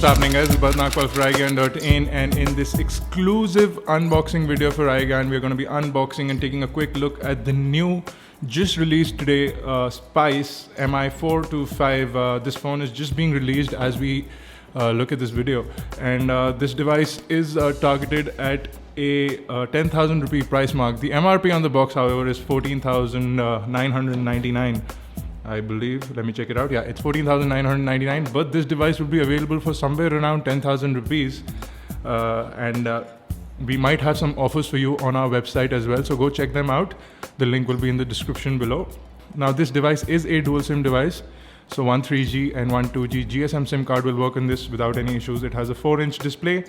What's happening, guys? It's Bharat Nagpal for iGyan.in, and in this exclusive unboxing video for iGyan, we're going to be unboxing and taking a quick look at the new, just released today, Spice MI425. This phone is just being released as we look at this video, and this device is targeted at a 10,000 rupee price mark. The MRP on the box, however, is 14,999. I believe. Let me check it out. Yeah, it's 14,999, but this device will be available for somewhere around 10,000 rupees. And we might have some offers for you on our website as well, so go check them out. The link will be in the description below. Now, this device is a dual SIM device. So one 3G and one 2G GSM SIM card will work on this without any issues. It has a 4-inch display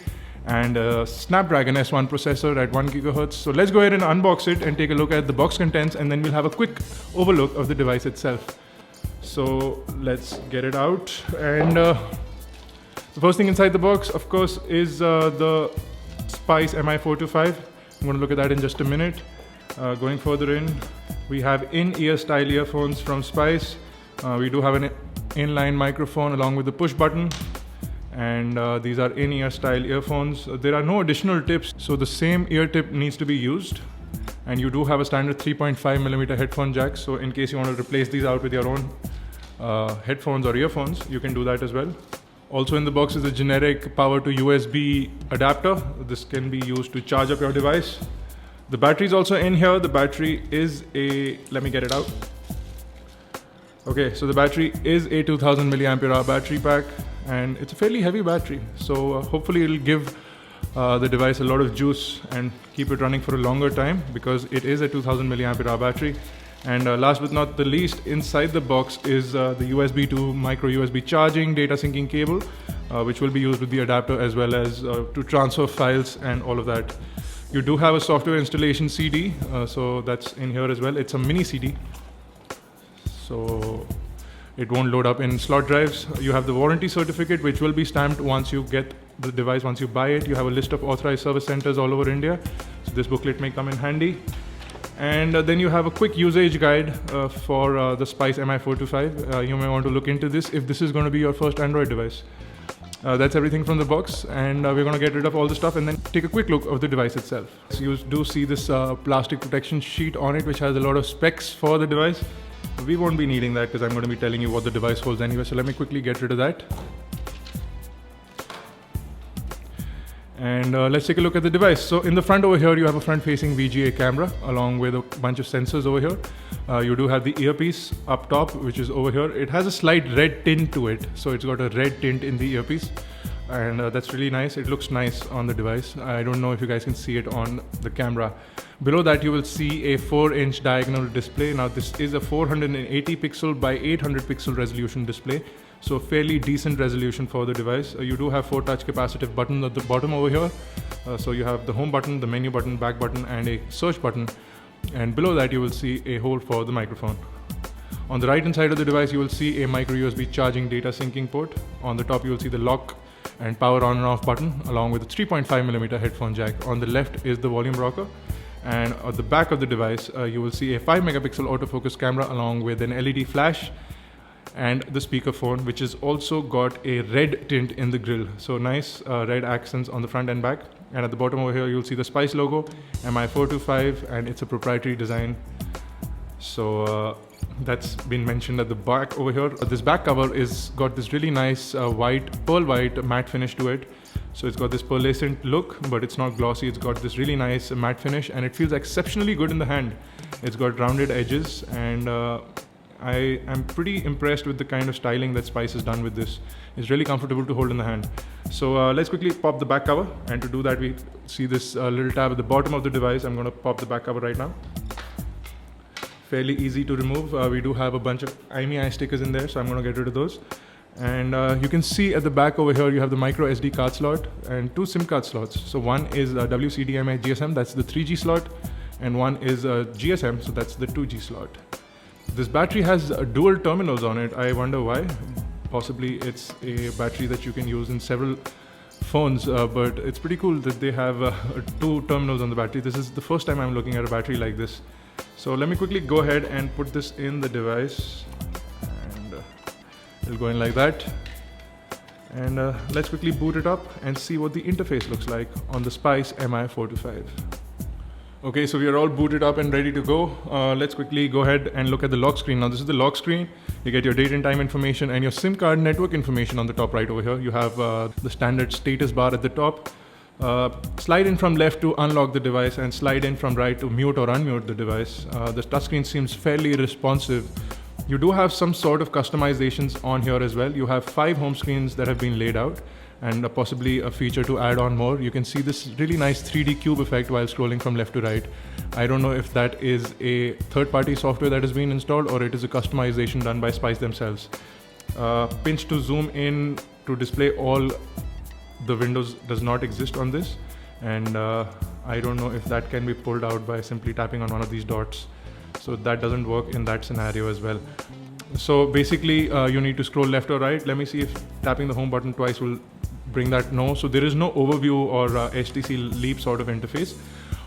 and a Snapdragon S1 processor at 1 GHz. So let's go ahead and unbox it and take a look at the box contents, and then we'll have a quick overlook of the device itself. So let's get it out, and the first thing inside the box, of course, is the Spice MI425. I'm going to look at that in just a minute. Going further in, we have in-ear style earphones from Spice. We do have an inline microphone along with the push button, and these are in-ear style earphones. There are no additional tips, so the same ear tip needs to be used. And you do have a standard 3.5mm headphone jack, so in case you want to replace these out with your own headphones or earphones, you can do that as well. Also in the box is a generic power to USB adapter. This can be used to charge up your device. The battery is also in here. The battery is a, let me get it out. Okay, so the battery is a 2000 mAh battery pack, and it's a fairly heavy battery, so hopefully it'll give the device a lot of juice and keep it running for a longer time, because it is a 2000 mAh battery. And last but not the least, inside the box is the USB to micro USB charging data syncing cable, which will be used with the adapter as well as to transfer files and all of that. You do have a software installation CD, so that's in here as well. It's a mini CD, so it won't load up in slot drives. You have the warranty certificate, which will be stamped once you get the device. Once you buy it, you have a list of authorized service centers all over India, so this booklet may come in handy. And then you have a quick usage guide for the Spice MI425. You may want to look into this if this is going to be your first Android device. That's everything from the box, and we're going to get rid of all the stuff and then take a quick look of the device itself. So you do see this plastic protection sheet on it, which has a lot of specs for the device. We won't be needing that because I'm going to be telling you what the device holds anyway, so let me quickly get rid of that. And let's take a look at the device. So in the front over here, you have a front-facing VGA camera along with a bunch of sensors over here. You do have the earpiece up top, which is over here. It has a slight red tint to it, so it's got a red tint in the earpiece, and that's really nice. It looks nice on the device. I don't know if you guys can see it on the camera. Below that, you will see a 4-inch diagonal display. Now this is a 480 pixel by 800 pixel resolution display, so fairly decent resolution for the device. You do have 4 touch capacitive buttons at the bottom over here. So you have the home button, the menu button, back button, and a search button. And below that, you will see a hole for the microphone. On the right hand side of the device, you will see a micro USB charging data syncing port. On the top, you will see the lock and power on and off button along with a 3.5mm headphone jack. On the left is the volume rocker. And at the back of the device, you will see a 5-megapixel autofocus camera along with an LED flash and the speakerphone, which has also got a red tint in the grille. So nice red accents on the front and back. And at the bottom over here, you'll see the Spice logo, MI425, and it's a proprietary design. So that's been mentioned at the back over here. This back cover is got this really nice pearl white matte finish to it. So it's got this pearlescent look, but it's not glossy. It's got this really nice matte finish, and it feels exceptionally good in the hand. It's got rounded edges, and I am pretty impressed with the kind of styling that Spice has done with this. It's really comfortable to hold in the hand. So let's quickly pop the back cover, and to do that, we see this little tab at the bottom of the device. I'm going to pop the back cover right now. Fairly easy to remove. We do have a bunch of IMEI stickers in there, so I'm going to get rid of those. And you can see at the back over here, you have the micro SD card slot and 2 SIM card slots. So one is WCDMA GSM, that's the 3G slot, and one is GSM, so that's the 2G slot. This battery has dual terminals on it. I wonder why. Possibly it's a battery that you can use in several phones, but it's pretty cool that they have 2 terminals on the battery. This is the first time I'm looking at a battery like this. So let me quickly go ahead and put this in the device, and it'll go in like that. And let's quickly boot it up and see what the interface looks like on the Spice MI425. Okay, so we are all booted up and ready to go. Let's quickly go ahead and look at the lock screen. Now this is the lock screen. You get your date and time information and your SIM card network information on the top right over here. You have the standard status bar at the top. Slide in from left to unlock the device and slide in from right to mute or unmute the device. The touchscreen seems fairly responsive. You do have some sort of customizations on here as well. You have 5 home screens that have been laid out and possibly a feature to add on more. You can see this really nice 3D cube effect while scrolling from left to right. I don't know if that is a third-party software that has been installed or it is a customization done by Spice themselves. Pinch to zoom in to display all the windows does not exist on this, and I don't know if that can be pulled out by simply tapping on one of these dots. So that doesn't work in that scenario as well. So basically you need to scroll left or right. Let me see if tapping the home button twice will bring that. No, so there is no overview or HTC Leap sort of interface.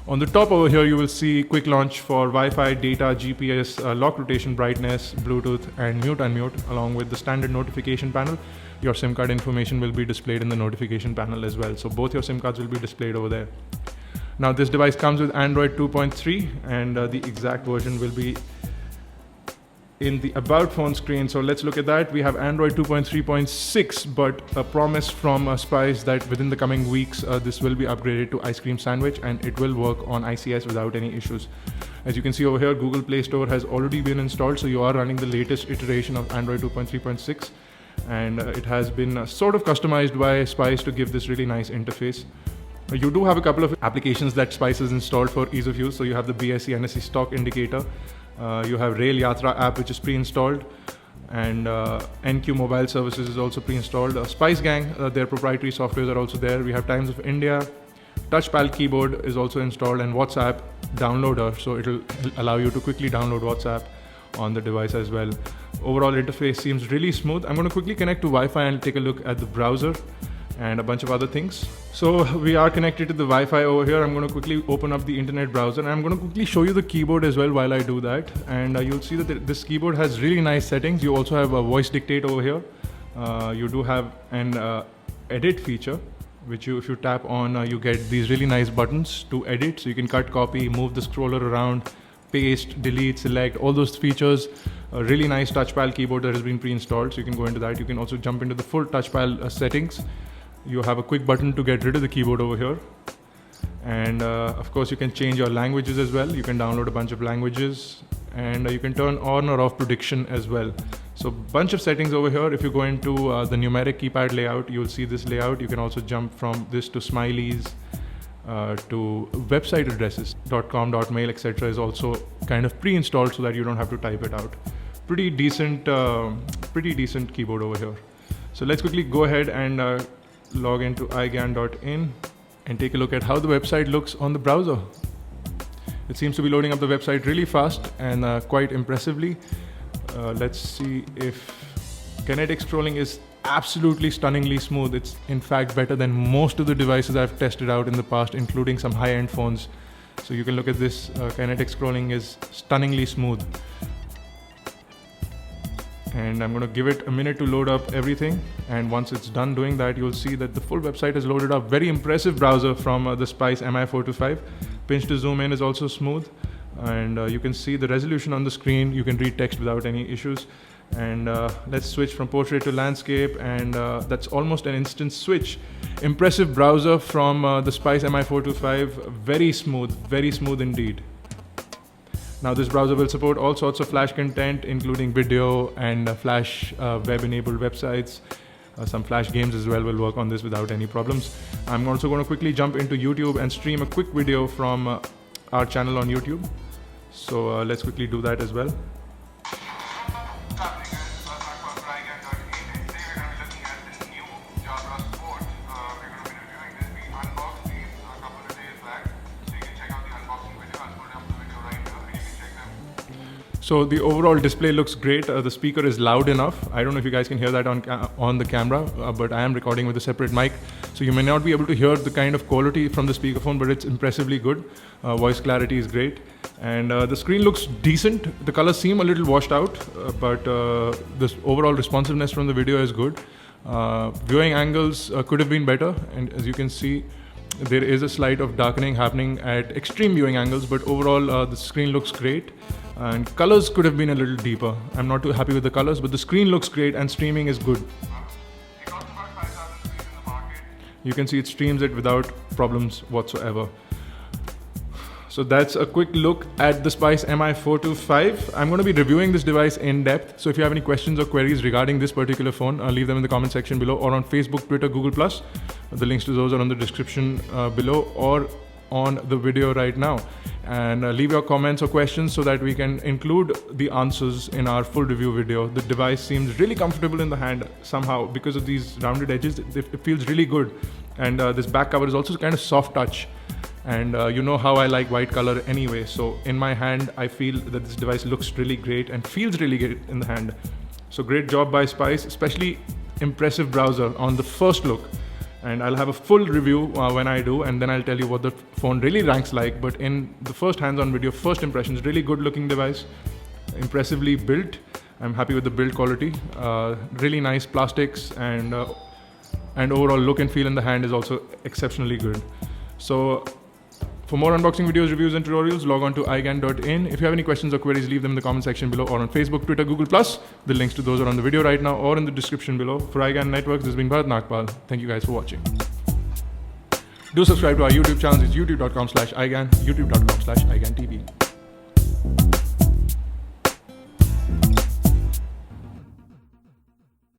On the top over here you will see quick launch for Wi-Fi, data, GPS, lock rotation, brightness, Bluetooth and mute unmute, along with the standard notification panel. Your SIM card information will be displayed in the notification panel as well. So both your SIM cards will be displayed over there. Now this device comes with Android 2.3 and the exact version will be in the about phone screen. So let's look at that. We have Android 2.3.6, but a promise from Spice that within the coming weeks this will be upgraded to Ice Cream Sandwich and it will work on ICS without any issues. As you can see over here, Google Play Store has already been installed, so you are running the latest iteration of Android 2.3.6 and it has been sort of customized by Spice to give this really nice interface. You do have a couple of applications that Spice has installed for ease of use. So you have the BSE NSE stock indicator. You have Rail Yatra app, which is pre-installed, and NQ Mobile Services is also pre-installed. Spice Gang, their proprietary softwares are also there. We have Times of India, Touchpad keyboard is also installed, and WhatsApp downloader, so it'll allow you to quickly download WhatsApp on the device as well. Overall interface seems really smooth. I'm going to quickly connect to Wi-Fi and take a look at the browser and a bunch of other things. So we are connected to the Wi-Fi over here. I'm going to quickly open up the internet browser and I'm going to quickly show you the keyboard as well while I do that. And you'll see that this keyboard has really nice settings. You also have a voice dictate over here. You do have an edit feature, which if you tap on, you get these really nice buttons to edit. So you can cut, copy, move the scroller around, paste, delete, select, all those features. A really nice touchpad keyboard that has been pre-installed, so you can go into that. You can also jump into the full touchpad settings. You have a quick button to get rid of the keyboard over here. And of course you can change your languages as well. You can download a bunch of languages and you can turn on or off prediction as well. So bunch of settings over here. If you go into the numeric keypad layout, you'll see this layout. You can also jump from this to smileys, to website addresses, .com, .mail, etc. is also kind of pre-installed so that you don't have to type it out. Pretty decent keyboard over here. So let's quickly go ahead and log into iGyan.in and take a look at how the website looks on the browser. It seems to be loading up the website really fast and quite impressively. Let's see if kinetic scrolling is absolutely stunningly smooth. It's in fact better than most of the devices I've tested out in the past, including some high-end phones. So you can look at this, kinetic scrolling is stunningly smooth. And I'm going to give it a minute to load up everything, and once it's done doing that, you'll see that the full website is loaded up. Very impressive browser from the Spice MI425. Pinch to zoom in is also smooth, and you can see the resolution on the screen. You can read text without any issues. And let's switch from portrait to landscape, and that's almost an instant switch. Impressive browser from the Spice MI425. Very smooth indeed. Now this browser will support all sorts of Flash content, including video and Flash web-enabled websites. Some Flash games as well will work on this without any problems. I'm also going to quickly jump into YouTube and stream a quick video from our channel on YouTube. So let's quickly do that as well. So the overall display looks great. The speaker is loud enough. I don't know if you guys can hear that on the camera, but I am recording with a separate mic. So you may not be able to hear the kind of quality from the speakerphone, but it's impressively good. Voice clarity is great. And the screen looks decent. The colors seem a little washed out, but this overall responsiveness from the video is good. Viewing angles could have been better, and as you can see, there is a slight of darkening happening at extreme viewing angles, but overall the screen looks great, and colors could have been a little deeper. I'm not too happy with the colors, but the screen looks great and streaming is good. You can see it streams it without problems whatsoever. So that's a quick look at the Spice MI425. I'm going to be reviewing this device in depth. So if you have any questions or queries regarding this particular phone, leave them in the comment section below, or on Facebook, Twitter, Google+. The links to those are on the description below or on the video right now. And leave your comments or questions so that we can include the answers in our full review video. The device seems really comfortable in the hand somehow because of these rounded edges. It feels really good. And this back cover is also kind of soft touch. And you know how I like white color anyway, so in my hand I feel that this device looks really great and feels really great in the hand. So great job by Spice, especially impressive browser on the first look. And I'll have a full review when I do, and then I'll tell you what the phone really ranks like. But in the first hands-on video, first impressions, really good looking device, impressively built. I'm happy with the build quality, really nice plastics, and overall look and feel in the hand is also exceptionally good. So for more unboxing videos, reviews and tutorials, log on to iGAN.in. If you have any questions or queries, leave them in the comment section below, or on Facebook, Twitter, Google+. The links to those are on the video right now or in the description below. For iGAN Networks, this has been Bharat Nagpal. Thank you guys for watching. Do subscribe to our YouTube channel. It's youtube.com/iGAN, youtube.com/iGANTV.